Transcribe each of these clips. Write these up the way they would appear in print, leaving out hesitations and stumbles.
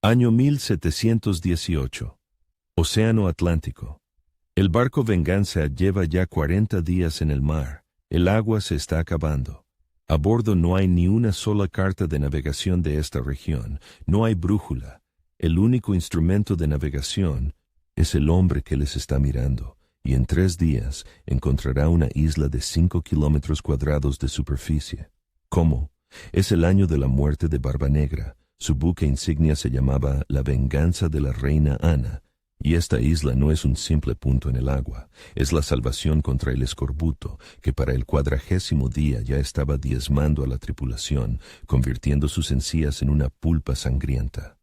Año 1718. Océano Atlántico. El barco Venganza lleva ya 40 días en el mar. El agua se está acabando. A bordo no hay ni una sola carta de navegación de esta región. No hay brújula. El único instrumento de navegación es el hombre que les está mirando, y en 3 días encontrará una isla de 5 kilómetros cuadrados de superficie. ¿Cómo? Es el año de la muerte de Barbanegra. Su buque insignia se llamaba La Venganza de la Reina Ana, y esta isla no es un simple punto en el agua, es la salvación contra el escorbuto, que para el 40º día ya estaba diezmando a la tripulación, convirtiendo sus encías en una pulpa sangrienta.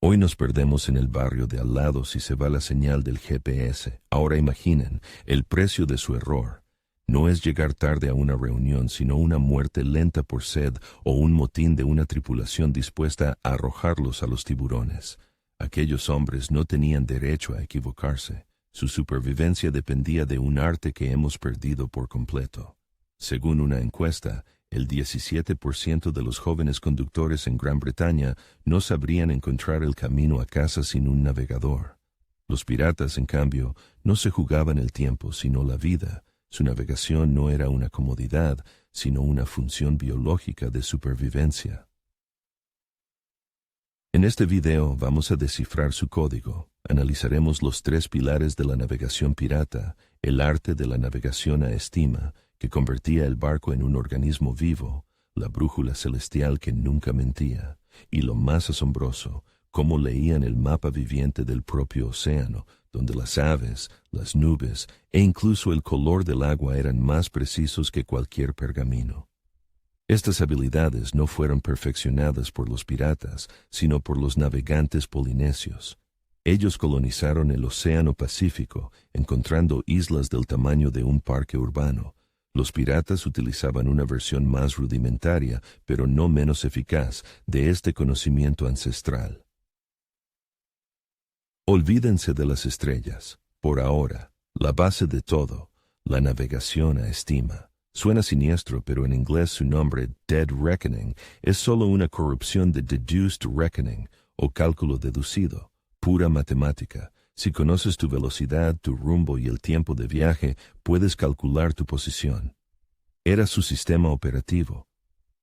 Hoy nos perdemos en el barrio de al lado si se va la señal del GPS. Ahora imaginen el precio de su error. No es llegar tarde a una reunión, sino una muerte lenta por sed o un motín de una tripulación dispuesta a arrojarlos a los tiburones. Aquellos hombres no tenían derecho a equivocarse. Su supervivencia dependía de un arte que hemos perdido por completo. Según una encuesta, el 17% de los jóvenes conductores en Gran Bretaña no sabrían encontrar el camino a casa sin un navegador. Los piratas, en cambio, no se jugaban el tiempo, sino la vida. Su navegación no era una comodidad, sino una función biológica de supervivencia. En este video vamos a descifrar su código. Analizaremos los 3 pilares de la navegación pirata, el arte de la navegación a estima, que convertía el barco en un organismo vivo, la brújula celestial que nunca mentía, y lo más asombroso, cómo leían el mapa viviente del propio océano, donde las aves, las nubes e incluso el color del agua eran más precisos que cualquier pergamino. Estas habilidades no fueron perfeccionadas por los piratas, sino por los navegantes polinesios. Ellos colonizaron el Océano Pacífico, encontrando islas del tamaño de un parque urbano. Los piratas utilizaban una versión más rudimentaria, pero no menos eficaz, de este conocimiento ancestral. Olvídense de las estrellas. Por ahora, la base de todo, la navegación a estima. Suena siniestro, pero en inglés su nombre, Dead Reckoning, es solo una corrupción de Deduced Reckoning, o cálculo deducido, pura matemática. Si conoces tu velocidad, tu rumbo y el tiempo de viaje, puedes calcular tu posición. Era su sistema operativo.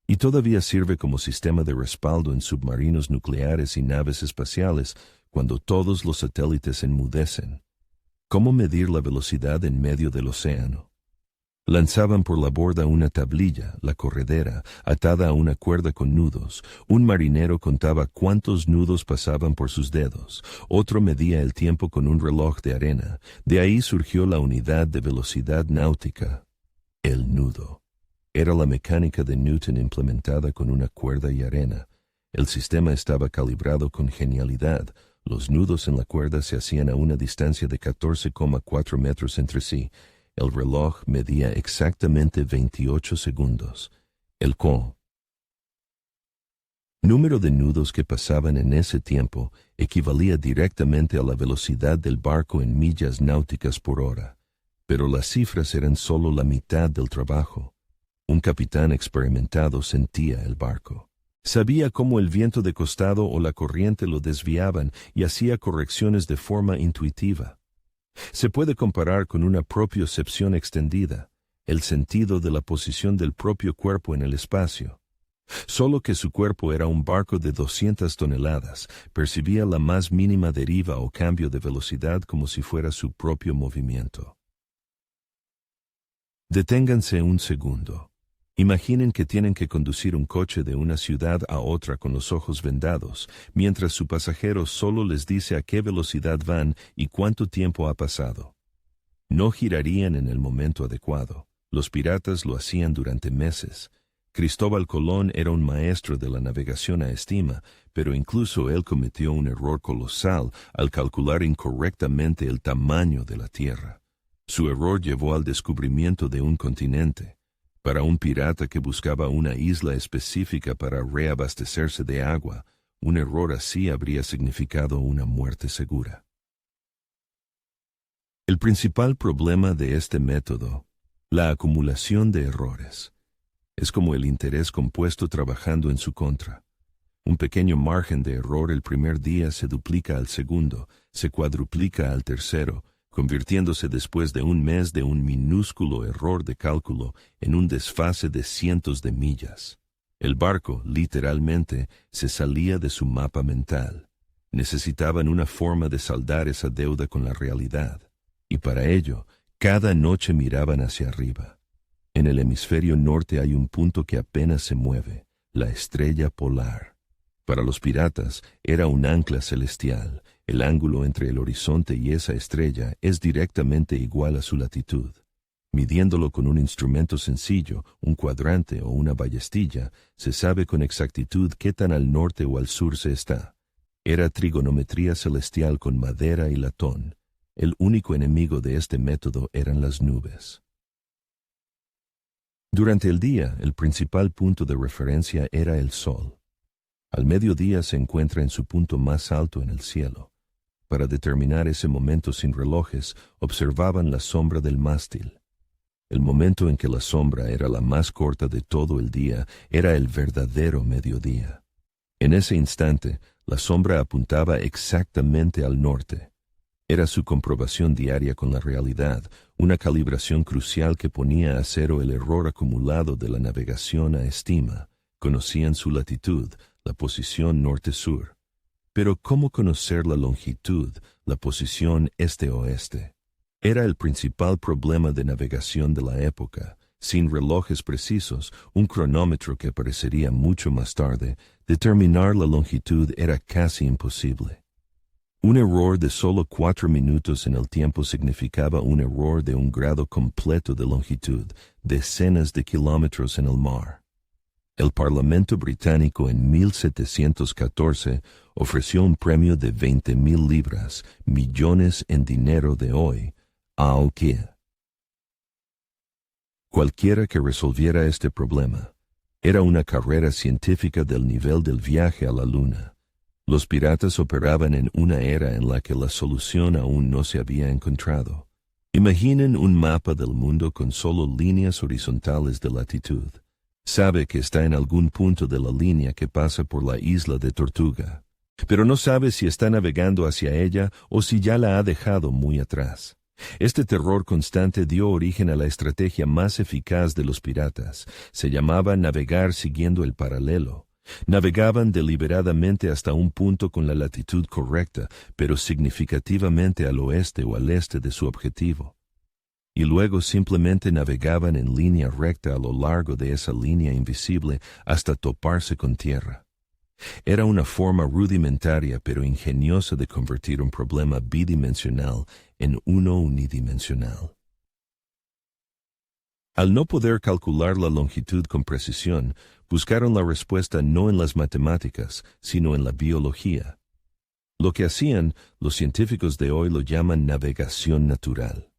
Y todavía sirve como sistema de respaldo en submarinos nucleares y naves espaciales, cuando todos los satélites enmudecen. ¿Cómo medir la velocidad en medio del océano? Lanzaban por la borda una tablilla, la corredera, atada a una cuerda con nudos. Un marinero contaba cuántos nudos pasaban por sus dedos. Otro medía el tiempo con un reloj de arena. De ahí surgió la unidad de velocidad náutica, el nudo. Era la mecánica de Newton implementada con una cuerda y arena. El sistema estaba calibrado con genialidad. Los nudos en la cuerda se hacían a una distancia de 14,4 metros entre sí. El reloj medía exactamente 28 segundos. El número de nudos que pasaban en ese tiempo equivalía directamente a la velocidad del barco en millas náuticas por hora. Pero las cifras eran solo la mitad del trabajo. Un capitán experimentado sentía el barco. Sabía cómo el viento de costado o la corriente lo desviaban y hacía correcciones de forma intuitiva. Se puede comparar con una propiocepción extendida, el sentido de la posición del propio cuerpo en el espacio. Solo que su cuerpo era un barco de 200 toneladas, percibía la más mínima deriva o cambio de velocidad como si fuera su propio movimiento. Deténganse un segundo. Imaginen que tienen que conducir un coche de una ciudad a otra con los ojos vendados, mientras su pasajero solo les dice a qué velocidad van y cuánto tiempo ha pasado. No girarían en el momento adecuado. Los piratas lo hacían durante meses. Cristóbal Colón era un maestro de la navegación a estima, pero incluso él cometió un error colosal al calcular incorrectamente el tamaño de la Tierra. Su error llevó al descubrimiento de un continente. Para un pirata que buscaba una isla específica para reabastecerse de agua, un error así habría significado una muerte segura. El principal problema de este método, la acumulación de errores, es como el interés compuesto trabajando en su contra. Un pequeño margen de error el primer día se duplica al segundo, se cuadruplica al tercero, convirtiéndose después de un mes de un minúsculo error de cálculo en un desfase de cientos de millas. El barco, literalmente, se salía de su mapa mental. Necesitaban una forma de saldar esa deuda con la realidad, y para ello, cada noche miraban hacia arriba. En el hemisferio norte hay un punto que apenas se mueve, la estrella polar. Para los piratas era un ancla celestial. El ángulo entre el horizonte y esa estrella es directamente igual a su latitud. Midiéndolo con un instrumento sencillo, un cuadrante o una ballestilla, se sabe con exactitud qué tan al norte o al sur se está. Era trigonometría celestial con madera y latón. El único enemigo de este método eran las nubes. Durante el día, el principal punto de referencia era el sol. Al mediodía se encuentra en su punto más alto en el cielo. Para determinar ese momento sin relojes, observaban la sombra del mástil. El momento en que la sombra era la más corta de todo el día era el verdadero mediodía. En ese instante, la sombra apuntaba exactamente al norte. Era su comprobación diaria con la realidad, una calibración crucial que ponía a cero el error acumulado de la navegación a estima. Conocían su latitud, la posición norte-sur. Pero ¿cómo conocer la longitud, la posición este-oeste? Era el principal problema de navegación de la época. Sin relojes precisos, un cronómetro que aparecería mucho más tarde, determinar la longitud era casi imposible. Un error de solo 4 minutos en el tiempo significaba un error de un grado completo de longitud, decenas de kilómetros en el mar. El Parlamento británico en 1714 ofreció un premio de 20,000 libras, millones en dinero de hoy, a Auquia. Cualquiera que resolviera este problema, era una carrera científica del nivel del viaje a la luna. Los piratas operaban en una era en la que la solución aún no se había encontrado. Imaginen un mapa del mundo con solo líneas horizontales de latitud. Sabe que está en algún punto de la línea que pasa por la isla de Tortuga, pero no sabe si está navegando hacia ella o si ya la ha dejado muy atrás. Este terror constante dio origen a la estrategia más eficaz de los piratas. Se llamaba navegar siguiendo el paralelo. Navegaban deliberadamente hasta un punto con la latitud correcta, pero significativamente al oeste o al este de su objetivo. Y luego simplemente navegaban en línea recta a lo largo de esa línea invisible hasta toparse con tierra. Era una forma rudimentaria pero ingeniosa de convertir un problema bidimensional en uno unidimensional. Al no poder calcular la longitud con precisión, buscaron la respuesta no en las matemáticas, sino en la biología. Lo que hacían, los científicos de hoy lo llaman navegación natural.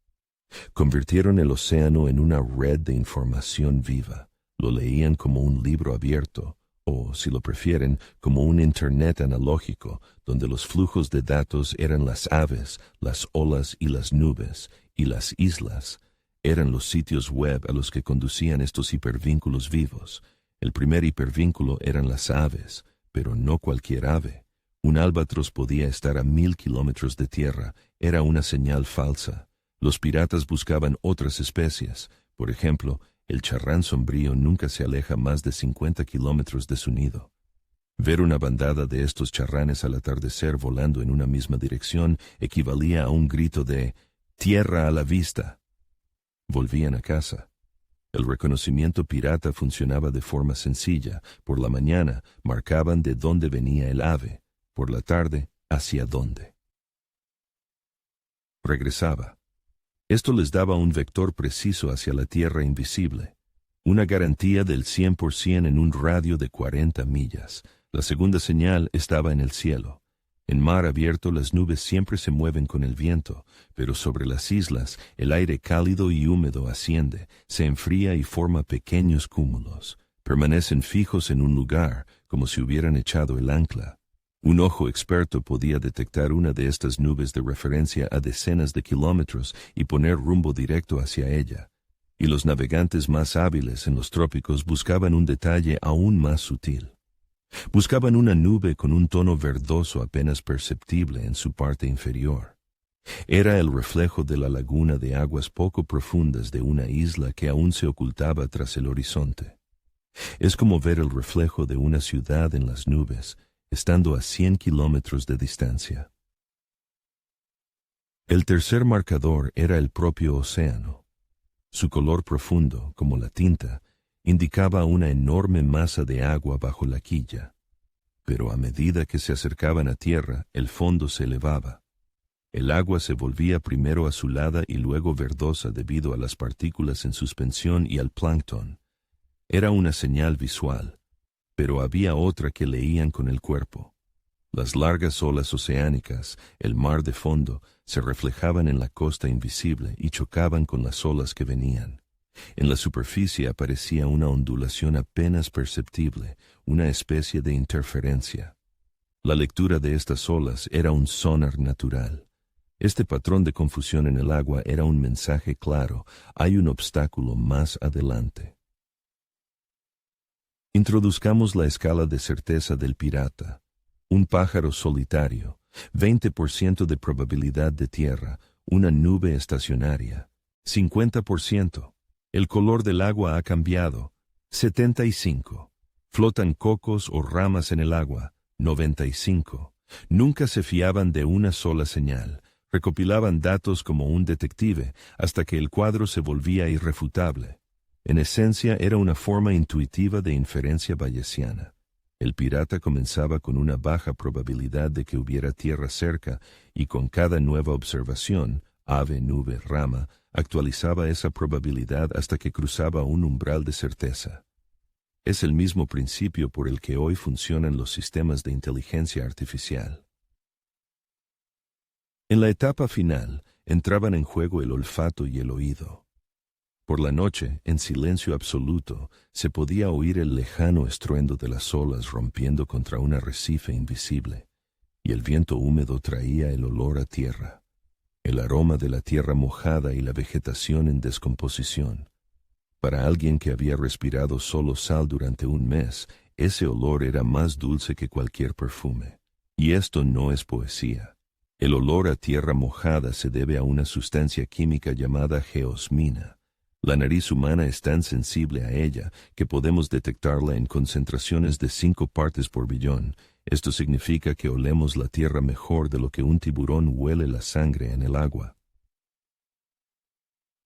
Convirtieron el océano en una red de información viva. Lo leían como un libro abierto, o, si lo prefieren, como un Internet analógico, donde los flujos de datos eran las aves, las olas y las nubes, y las islas eran los sitios web a los que conducían estos hipervínculos vivos. El primer hipervínculo eran las aves, pero no cualquier ave. Un albatros podía estar a 1,000 kilómetros de tierra, era una señal falsa. Los piratas buscaban otras especies. Por ejemplo, el charrán sombrío nunca se aleja más de 50 kilómetros de su nido. Ver una bandada de estos charranes al atardecer volando en una misma dirección equivalía a un grito de «tierra a la vista». Volvían a casa. El reconocimiento pirata funcionaba de forma sencilla. Por la mañana marcaban de dónde venía el ave, por la tarde hacia dónde. Regresaba. Esto les daba un vector preciso hacia la tierra invisible, una garantía del 100% en un radio de 40 millas. La segunda señal estaba en el cielo. En mar abierto las nubes siempre se mueven con el viento, pero sobre las islas el aire cálido y húmedo asciende, se enfría y forma pequeños cúmulos. Permanecen fijos en un lugar, como si hubieran echado el ancla. Un ojo experto podía detectar una de estas nubes de referencia a decenas de kilómetros y poner rumbo directo hacia ella. Y los navegantes más hábiles en los trópicos buscaban un detalle aún más sutil. Buscaban una nube con un tono verdoso apenas perceptible en su parte inferior. Era el reflejo de la laguna de aguas poco profundas de una isla que aún se ocultaba tras el horizonte. Es como ver el reflejo de una ciudad en las nubes, estando a 100 kilómetros de distancia. El tercer marcador era el propio océano. Su color profundo, como la tinta, indicaba una enorme masa de agua bajo la quilla. Pero a medida que se acercaban a tierra, el fondo se elevaba. El agua se volvía primero azulada y luego verdosa debido a las partículas en suspensión y al plancton. Era una señal visual, pero había otra que leían con el cuerpo. Las largas olas oceánicas, el mar de fondo, se reflejaban en la costa invisible y chocaban con las olas que venían. En la superficie aparecía una ondulación apenas perceptible, una especie de interferencia. La lectura de estas olas era un sonar natural. Este patrón de confusión en el agua era un mensaje claro: hay un obstáculo más adelante. Introduzcamos la escala de certeza del pirata. Un pájaro solitario, 20% de probabilidad de tierra, una nube estacionaria, 50%. El color del agua ha cambiado, 75%. Flotan cocos o ramas en el agua, 95%. Nunca se fiaban de una sola señal. Recopilaban datos como un detective hasta que el cuadro se volvía irrefutable. En esencia era una forma intuitiva de inferencia bayesiana. El pirata comenzaba con una baja probabilidad de que hubiera tierra cerca y con cada nueva observación, ave, nube, rama, actualizaba esa probabilidad hasta que cruzaba un umbral de certeza. Es el mismo principio por el que hoy funcionan los sistemas de inteligencia artificial. En la etapa final, entraban en juego el olfato y el oído. Por la noche, en silencio absoluto, se podía oír el lejano estruendo de las olas rompiendo contra un arrecife invisible, y el viento húmedo traía el olor a tierra, el aroma de la tierra mojada y la vegetación en descomposición. Para alguien que había respirado solo sal durante un mes, ese olor era más dulce que cualquier perfume. Y esto no es poesía. El olor a tierra mojada se debe a una sustancia química llamada geosmina. La nariz humana es tan sensible a ella que podemos detectarla en concentraciones de 5 partes por billón. Esto significa que olemos la tierra mejor de lo que un tiburón huele la sangre en el agua.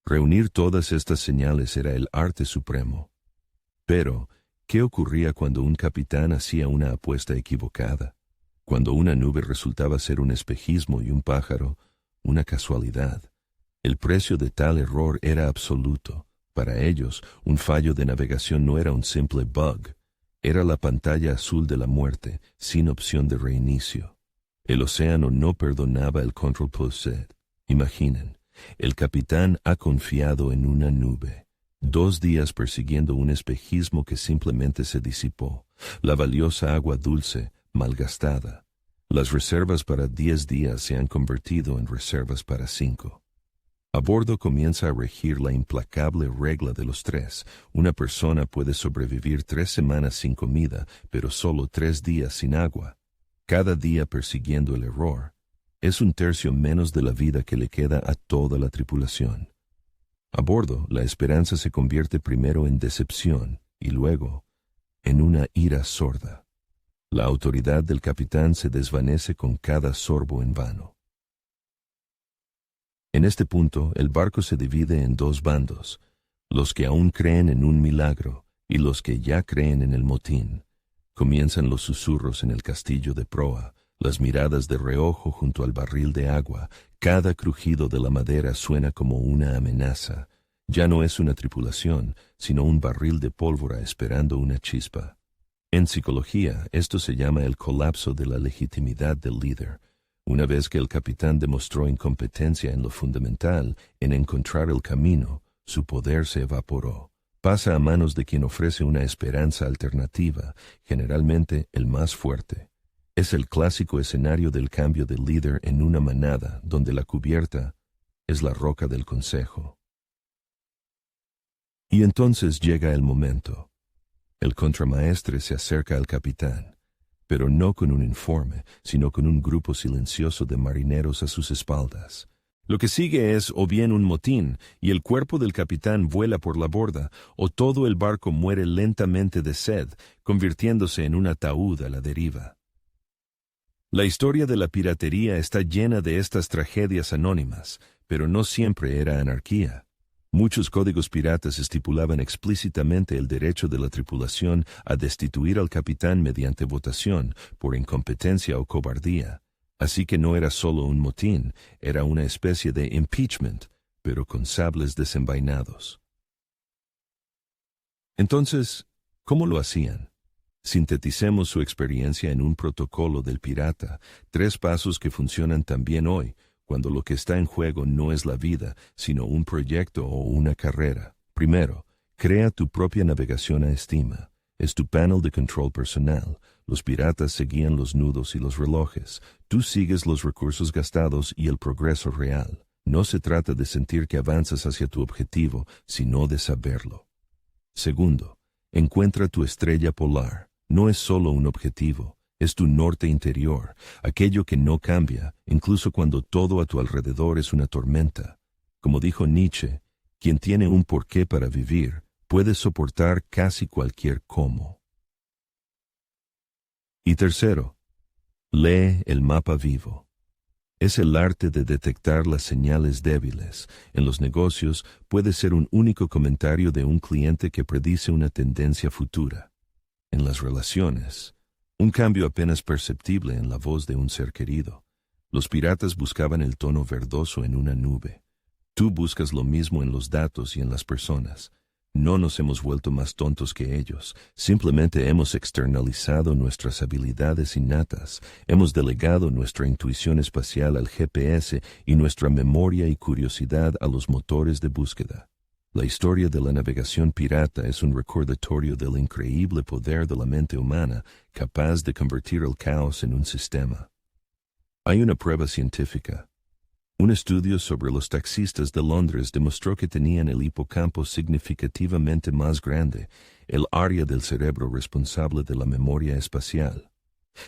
Reunir todas estas señales era el arte supremo. Pero, ¿qué ocurría cuando un capitán hacía una apuesta equivocada? Cuando una nube resultaba ser un espejismo y un pájaro, una casualidad. El precio de tal error era absoluto. Para ellos, un fallo de navegación no era un simple bug. Era la pantalla azul de la muerte, sin opción de reinicio. El océano no perdonaba el control posted. Imaginen, el capitán ha confiado en una nube. 2 días persiguiendo un espejismo que simplemente se disipó. La valiosa agua dulce, malgastada. Las reservas para 10 días se han convertido en reservas para 5. A bordo comienza a regir la implacable regla de los 3. Una persona puede sobrevivir 3 semanas sin comida, pero solo 3 días sin agua. Cada día persiguiendo el error. Es 1/3 menos de la vida que le queda a toda la tripulación. A bordo, la esperanza se convierte primero en decepción y luego en una ira sorda. La autoridad del capitán se desvanece con cada sorbo en vano. En este punto, el barco se divide en 2 bandos, los que aún creen en un milagro y los que ya creen en el motín. Comienzan los susurros en el castillo de proa, las miradas de reojo junto al barril de agua. Cada crujido de la madera suena como una amenaza. Ya no es una tripulación, sino un barril de pólvora esperando una chispa. En psicología, esto se llama el colapso de la legitimidad del líder. Una vez que el capitán demostró incompetencia en lo fundamental, en encontrar el camino, su poder se evaporó. Pasa a manos de quien ofrece una esperanza alternativa, generalmente el más fuerte. Es el clásico escenario del cambio de líder en una manada, donde la cubierta es la roca del consejo. Y entonces llega el momento. El contramaestre se acerca al capitán, pero no con un informe, sino con un grupo silencioso de marineros a sus espaldas. Lo que sigue es o bien un motín, y el cuerpo del capitán vuela por la borda, o todo el barco muere lentamente de sed, convirtiéndose en un ataúd a la deriva. La historia de la piratería está llena de estas tragedias anónimas, pero no siempre era anarquía. Muchos códigos piratas estipulaban explícitamente el derecho de la tripulación a destituir al capitán mediante votación por incompetencia o cobardía. Así que no era solo un motín, era una especie de impeachment, pero con sables desenvainados. Entonces, ¿cómo lo hacían? Sinteticemos su experiencia en un protocolo del pirata, 3 pasos que funcionan también hoy, cuando lo que está en juego no es la vida, sino un proyecto o una carrera. Primero, crea tu propia navegación a estima. Es tu panel de control personal. Los piratas seguían los nudos y los relojes. Tú sigues los recursos gastados y el progreso real. No se trata de sentir que avanzas hacia tu objetivo, sino de saberlo. Segundo, encuentra tu estrella polar. No es solo un objetivo, es tu norte interior, aquello que no cambia, incluso cuando todo a tu alrededor es una tormenta. Como dijo Nietzsche, quien tiene un porqué para vivir, puede soportar casi cualquier cómo. Y tercero, lee el mapa vivo. Es el arte de detectar las señales débiles. En los negocios puede ser un único comentario de un cliente que predice una tendencia futura. En las relaciones, un cambio apenas perceptible en la voz de un ser querido. Los piratas buscaban el tono verdoso en una nube. Tú buscas lo mismo en los datos y en las personas. No nos hemos vuelto más tontos que ellos, simplemente hemos externalizado nuestras habilidades innatas, hemos delegado nuestra intuición espacial al GPS y nuestra memoria y curiosidad a los motores de búsqueda. La historia de la navegación pirata es un recordatorio del increíble poder de la mente humana capaz de convertir el caos en un sistema. Hay una prueba científica. Un estudio sobre los taxistas de Londres demostró que tenían el hipocampo significativamente más grande, el área del cerebro responsable de la memoria espacial.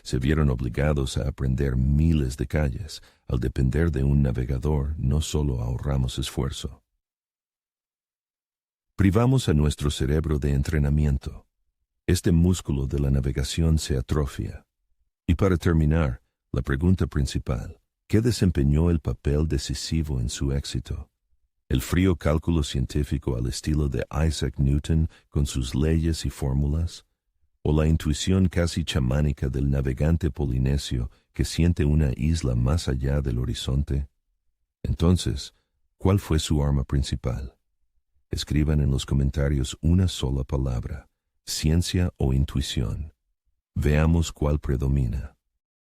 Se vieron obligados a aprender miles de calles. Al depender de un navegador, no solo ahorramos esfuerzo. Privamos a nuestro cerebro de entrenamiento. Este músculo de la navegación se atrofia. Y para terminar, la pregunta principal. ¿Qué desempeñó el papel decisivo en su éxito? ¿El frío cálculo científico al estilo de Isaac Newton con sus leyes y fórmulas? ¿O la intuición casi chamánica del navegante polinesio que siente una isla más allá del horizonte? Entonces, ¿cuál fue su arma principal? Escriban en los comentarios una sola palabra, ciencia o intuición. Veamos cuál predomina.